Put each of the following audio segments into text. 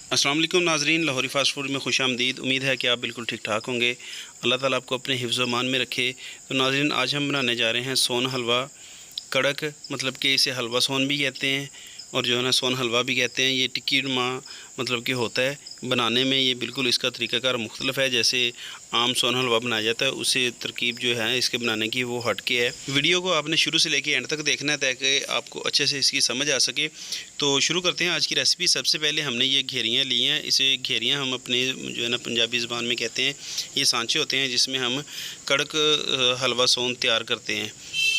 अस्सलाम वालेकुम नाज़रीन, लाहौरी फ़ास्ट फूड में खुशामदीद। उम्मीद है कि आप बिल्कुल ठीक ठाक होंगे। अल्लाह ताला आपको अपने हिफ्ज़ व मान में रखे। तो नाज़रीन, आज हम बनाने जा रहे हैं सोन हलवा। कड़क मतलब कि इसे हलवा सोन भी कहते हैं और जो है ना सोन हलवा भी कहते हैं। ये टिक्की नुमा मतलब कि होता है। बनाने में ये बिल्कुल इसका तरीक़ाकार मुख्तलिफ है। जैसे आम सोन हलवा बनाया जाता है उससे तरकीब जो है इसके बनाने की वो हट के है। वीडियो को आपने शुरू से लेके एंड तक देखना है ताकि आपको अच्छे से इसकी समझ आ सके। तो शुरू करते हैं आज की रेसिपी। सबसे पहले हमने ये घेरियाँ ली हैं। इसे घेरियाँ हम अपने जो है ना पंजाबी ज़बान में कहते हैं। ये सांचे होते हैं जिसमें हम कड़क हलवा सोन तैयार करते हैं।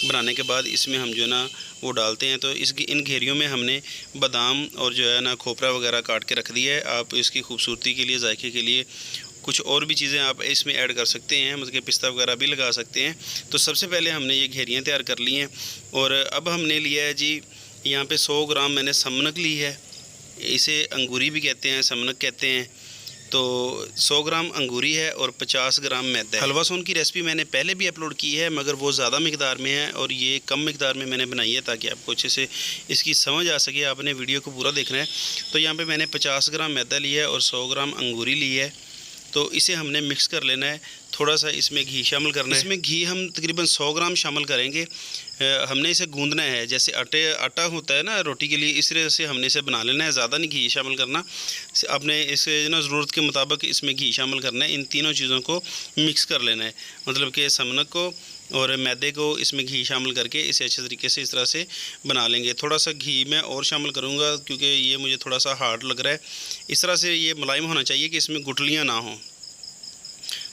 बनाने के बाद इसमें हम जो है ना वो डालते हैं। तो इन घेरियों में हमने बादाम और जो है ना खोपरा वगैरह काट के रख दिया है। आप इसकी खूबसूरती के लिए, जायके के लिए कुछ और भी चीज़ें आप इसमें ऐड कर सकते हैं, मतलब कि पिस्ता वगैरह भी लगा सकते हैं। तो सबसे पहले हमने ये घेरियाँ तैयार कर ली हैं और अब हमने लिया है जी यहाँ पे 100 ग्राम मैंने समनक ली है। इसे अंगूरी भी कहते हैं, समनक कहते हैं। तो 100 ग्राम अंगूरी है और 50 ग्राम मैदा है। हलवा सोन की रेसिपी मैंने पहले भी अपलोड की है मगर वो ज़्यादा मिकदार में है और ये कम मिकदार में मैंने बनाई है ताकि आपको अच्छे से इसकी समझ आ सके। आपने वीडियो को पूरा देखना है। तो यहाँ पे मैंने 50 ग्राम मैदा लिया है और 100 ग्राम अंगूरी ली है। तो इसे हमने मिक्स कर लेना है। थोड़ा सा इसमें घी शामिल करना है। इसमें घी हम तकरीबन 100 ग्राम शामिल करेंगे। हमने इसे गूंदना है जैसे आटा होता है ना रोटी के लिए, इस तरह से हमने इसे बना लेना है। ज़्यादा नहीं घी शामिल करना। आपने इसे ना ज़रूरत के मुताबिक इसमें घी शामिल करना है। इन तीनों चीज़ों को मिक्स कर लेना है, मतलब कि समनक को और मैदे को इसमें घी शामिल करके इसे अच्छे तरीके से इस तरह से बना लेंगे। थोड़ा सा घी मैं और शामिल करूँगा क्योंकि ये मुझे थोड़ा सा हार्ड लग रहा है। इस तरह से ये मुलायम होना चाहिए कि इसमें गुठलियाँ ना हों।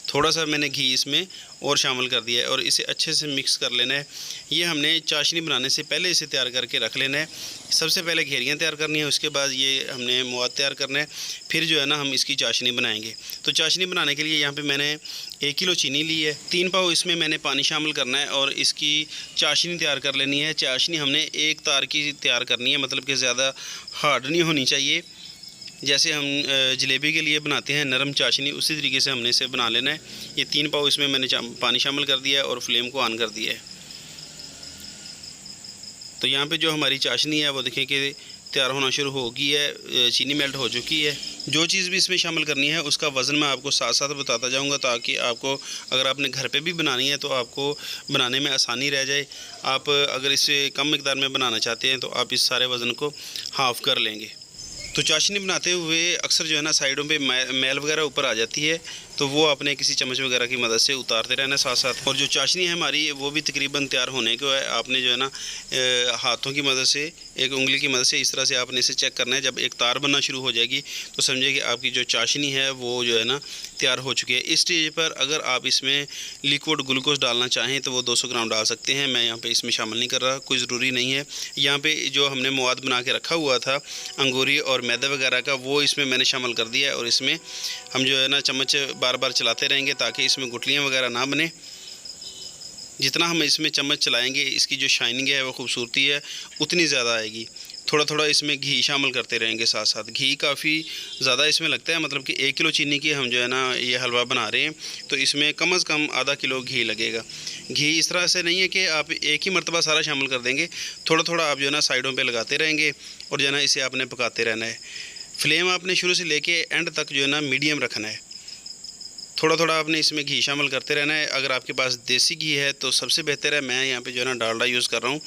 थोड़ा सा मैंने घी इसमें और शामिल कर दिया है और इसे अच्छे से मिक्स कर लेना है। ये हमने चाशनी बनाने से पहले इसे तैयार करके रख लेना है। सबसे पहले घेरियाँ तैयार करनी है, उसके बाद ये हमने मवाद तैयार करना है, फिर जो है ना हम इसकी चाशनी बनाएंगे। तो चाशनी बनाने के लिए यहाँ पे मैंने 1 किलो चीनी ली है। 3 पाव इसमें मैंने पानी शामिल करना है और इसकी चाशनी तैयार कर लेनी है। चाशनी हमने एक तार की तैयार करनी है, मतलब कि ज़्यादा हार्ड नहीं होनी चाहिए। जैसे हम जलेबी के लिए बनाते हैं नरम चाशनी, उसी तरीके से हमने इसे बना लेना है। ये 3 पाव इसमें मैंने पानी शामिल कर दिया है और फ्लेम को ऑन कर दिया है। तो यहाँ पे जो हमारी चाशनी है वो देखिए कि तैयार होना शुरू हो गई है, चीनी मेल्ट हो चुकी है। जो चीज़ भी इसमें शामिल करनी है उसका वज़न मैं आपको साथ साथ बताता जाऊँगा ताकि आपको, अगर आपने घर पे भी बनानी है तो आपको बनाने में आसानी रह जाए। आप अगर इसे कम मिकदार में बनाना चाहते हैं तो आप इस सारे वज़न को हाफ़ कर लेंगे। तो चाशनी बनाते हुए अक्सर जो है ना साइडों पे मैल वगैरह ऊपर आ जाती है, तो वो आपने किसी चम्मच वगैरह की मदद से उतारते रहना साथ साथ। और जो चाशनी है हमारी वो भी तकरीबन तैयार होने को है। आपने जो है ना हाथों की मदद से, एक उंगली की मदद से इस तरह से आपने इसे चेक करना है। जब एक तार बनना शुरू हो जाएगी तो समझिए कि आपकी जो चाशनी है वो जो है ना तैयार हो चुकी है। इस स्टेज पर अगर आप इसमें लिक्विड ग्लूकोज डालना चाहें तो वो 200 ग्राम डाल सकते हैं। मैं यहाँ पे इसमें शामिल नहीं कर रहा, कोई ज़रूरी नहीं है। यहाँ पे जो हमने मवाद बना के रखा हुआ था अंगूरी और मैदा वगैरह का, वो इसमें मैंने शामिल कर दिया है और इसमें हम जो है ना चम्मच बार बार चलाते रहेंगे ताकि इसमें गुठलियाँ वगैरह ना बने। जितना हम इसमें चम्मच चलाएंगे इसकी जो शाइनिंग है वो खूबसूरती है उतनी ज़्यादा आएगी। थोड़ा थोड़ा इसमें घी शामिल करते रहेंगे साथ साथ। घी काफ़ी ज़्यादा इसमें लगता है, मतलब कि 1 किलो चीनी की हम जो है ना ये हलवा बना रहे हैं तो इसमें कम से कम आधा किलो घी लगेगा। घी इस तरह से नहीं है कि आप एक ही मरतबा सारा शामिल कर देंगे, थोड़ा थोड़ा आप जो है ना साइडों पे लगाते रहेंगे और जो है ना इसे आपने पकाते रहना है। फ्लेम आपने शुरू से लेके एंड तक जो है ना मीडियम रखना है। थोड़ा थोड़ा आपने इसमें घी शामिल करते रहना है। अगर आपके पास देसी घी है तो सबसे बेहतर है। मैं यहाँ पे जो है ना डालडा यूज़ कर रहा हूँ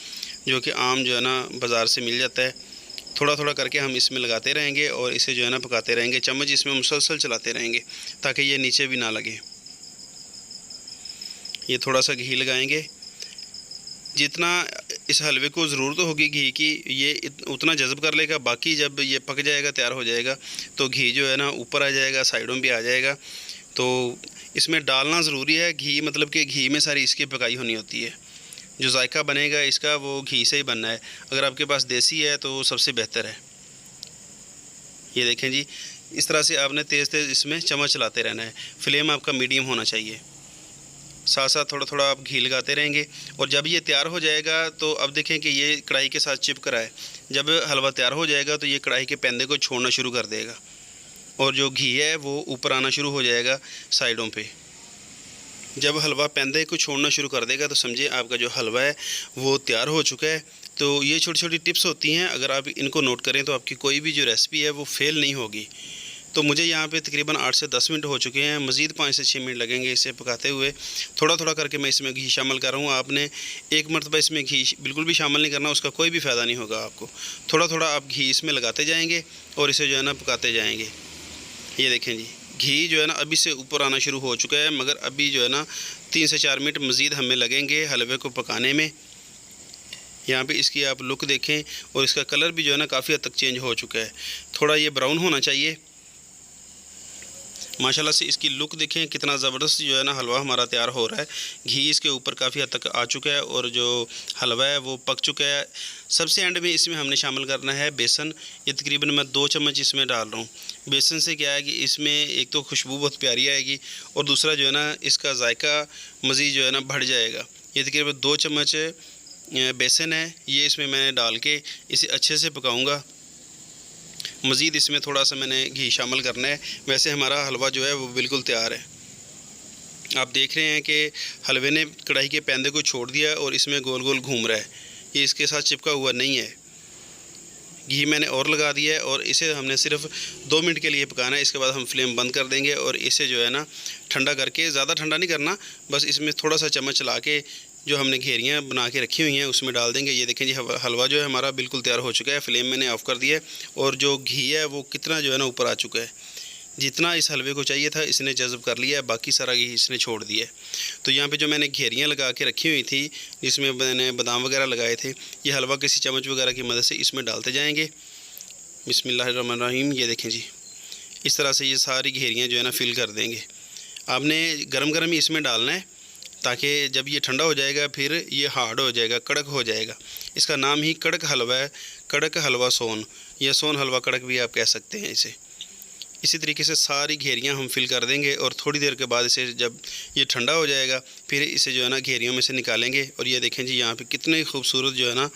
जो कि आम जो है ना बाज़ार से मिल जाता है। थोड़ा थोड़ा करके हम इसमें लगाते रहेंगे और इसे जो है ना पकाते रहेंगे। चम्मच इसमें मुसलसल चलाते रहेंगे ताकि ये नीचे भी ना लगे। ये थोड़ा सा घी लगाएंगे, जितना इस हलवे को ज़रूरत होगी घी की ये उतना जज़ब कर लेगा। बाकी जब ये पक जाएगा, तैयार हो जाएगा तो घी जो है ना ऊपर आ जाएगा, साइडों पे आ जाएगा। तो इसमें डालना ज़रूरी है घी, मतलब कि घी में सारी इसकी पकाई होनी होती है। जो जायका बनेगा इसका वो घी से ही बनना है। अगर आपके पास देसी है तो सबसे बेहतर है। ये देखें जी, इस तरह से आपने तेज़ तेज़ इसमें चम्मच चलाते रहना है। फ्लेम आपका मीडियम होना चाहिए। साथ साथ थोड़ा थोड़ा आप घी लगाते रहेंगे और जब ये तैयार हो जाएगा तो अब देखें कि ये कढ़ाई के साथ चिपक रहा है। जब हलवा तैयार हो जाएगा तो ये कढ़ाई के पैंदे को छोड़ना शुरू कर देगा और जो घी है वो ऊपर आना शुरू हो जाएगा साइडों पे। जब हलवा पैंदे को छोड़ना शुरू कर देगा तो समझिए आपका जो हलवा है वो तैयार हो चुका है। तो ये छोटी छोटी टिप्स होती हैं, अगर आप इनको नोट करें तो आपकी कोई भी जो रेसिपी है वो फेल नहीं होगी। तो मुझे यहाँ पे तकरीबन 8 से 10 मिनट हो चुके हैं। मज़ीद 5 से 6 मिनट लगेंगे इसे पकाते हुए। थोड़ा थोड़ा करके मैं इसमें घी शामिल कर रहा हूँ। आपने एक मरतबा इसमें घी बिल्कुल भी शामिल नहीं करना, उसका कोई भी फ़ायदा नहीं होगा आपको। थोड़ा थोड़ा आप घी इसमें लगाते जाएंगे और इसे जो है ना पकाते जाएंगे। ये देखें जी, घी जो है ना अभी से ऊपर आना शुरू हो चुका है, मगर अभी जो है ना 3 से 4 मिनट मज़ीद हमें लगेंगे हलवे को पकाने में। यहाँ पे इसकी आप लुक देखें और इसका कलर भी जो है ना काफ़ी हद तक चेंज हो चुका है। थोड़ा ये ब्राउन होना चाहिए। माशाल्लाह से इसकी लुक देखें, कितना ज़बरदस्त जो है ना हलवा हमारा तैयार हो रहा है। घी इसके ऊपर काफ़ी हद तक आ चुका है और जो हलवा है वो पक चुका है। सबसे एंड में इसमें हमने शामिल करना है बेसन। ये तकरीबन मैं 2 चम्मच इसमें डाल रहा हूँ। बेसन से क्या है कि इसमें एक तो खुशबू बहुत प्यारी आएगी और दूसरा जो है ना इसका जायका मज़ीद जो है ना बढ़ जाएगा। ये तकरीबन 2 चम्मच बेसन है, ये इसमें मैंने डाल के इसे अच्छे से पकाऊँगा। मज़ीद इसमें थोड़ा सा मैंने घी शामिल करना है। वैसे हमारा हलवा जो है वो बिल्कुल तैयार है। आप देख रहे हैं कि हलवे ने कढ़ाई के पैंदे को छोड़ दिया और इसमें गोल गोल घूम रहा है। ये इसके साथ चिपका हुआ नहीं है। घी मैंने और लगा दिया है और इसे हमने सिर्फ 2 मिनट के लिए पकाना है। इसके बाद हम फ्लेम बंद कर देंगे और इसे जो है ना ठंडा करके, ज़्यादा ठंडा नहीं करना, बस इसमें थोड़ा सा चम्मच चला के जो हमने घेरियाँ बना के रखी हुई हैं उसमें डाल देंगे। ये देखें जी, हलवा जो है हमारा बिल्कुल तैयार हो चुका है। फ्लेम मैंने ऑफ़ कर दिया है और जो घी है वो कितना जो है ना ऊपर आ चुका है। जितना इस हलवे को चाहिए था इसने जज़ब कर लिया है, बाकी सारा घी इसने छोड़ दिया है। तो यहाँ पे जो मैंने घेरियाँ लगा के रखी हुई थी, जिसमें मैंने बादाम वगैरह लगाए थे, ये हलवा किसी चम्मच वगैरह की मदद से इसमें डालते जाएंगे। बिस्मिल्लाहिर्रहमानिर्रहीम। ये देखें जी, इस तरह से ये सारी घेरियाँ जो है ना फिल कर देंगे। आपने गरम गरम ही इसमें डालना है ताकि जब ये ठंडा हो जाएगा फिर ये हार्ड हो जाएगा, कड़क हो जाएगा। इसका नाम ही कड़क हलवा है, कड़क हलवा सोन, या सोन हलवा कड़क भी आप कह सकते हैं इसे। इसी तरीके से सारी घेरियां हम फिल कर देंगे और थोड़ी देर के बाद इसे जब ये ठंडा हो जाएगा फिर इसे जो है ना घेरियों में से निकालेंगे। और ये देखें जी, यहाँ पे कितने खूबसूरत जो है ना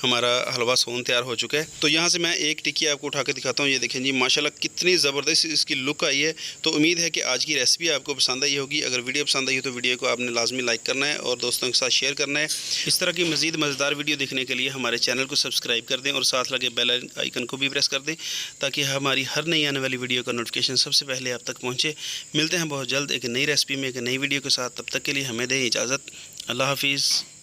हमारा हलवा सोन तैयार हो चुका है। तो यहाँ से मैं एक टिक्की आपको उठा के दिखाता हूँ। ये देखें जी, माशाल्लाह कितनी ज़बरदस्त इसकी लुक आई है। तो उम्मीद है कि आज की रेसिपी आपको पसंद आई होगी। अगर वीडियो पसंद आई हो तो वीडियो को आपने लाजमी लाइक करना है और दोस्तों के साथ शेयर करना है। इस तरह की मज़ीद मज़ेदार वीडियो देखने के लिए हमारे चैनल को सब्सक्राइब कर दें और साथ लगे बेल आइकन को भी प्रेस कर दें ताकि हमारी हर नई आने वाली वीडियो का नोटिफिकेशन सबसे पहले आप तक पहुँचे। मिलते हैं बहुत जल्द एक नई रेसिपी में, एक नई वीडियो के साथ। तब तक के लिए हमें दें इजाज़त। अल्लाह हाफिज़।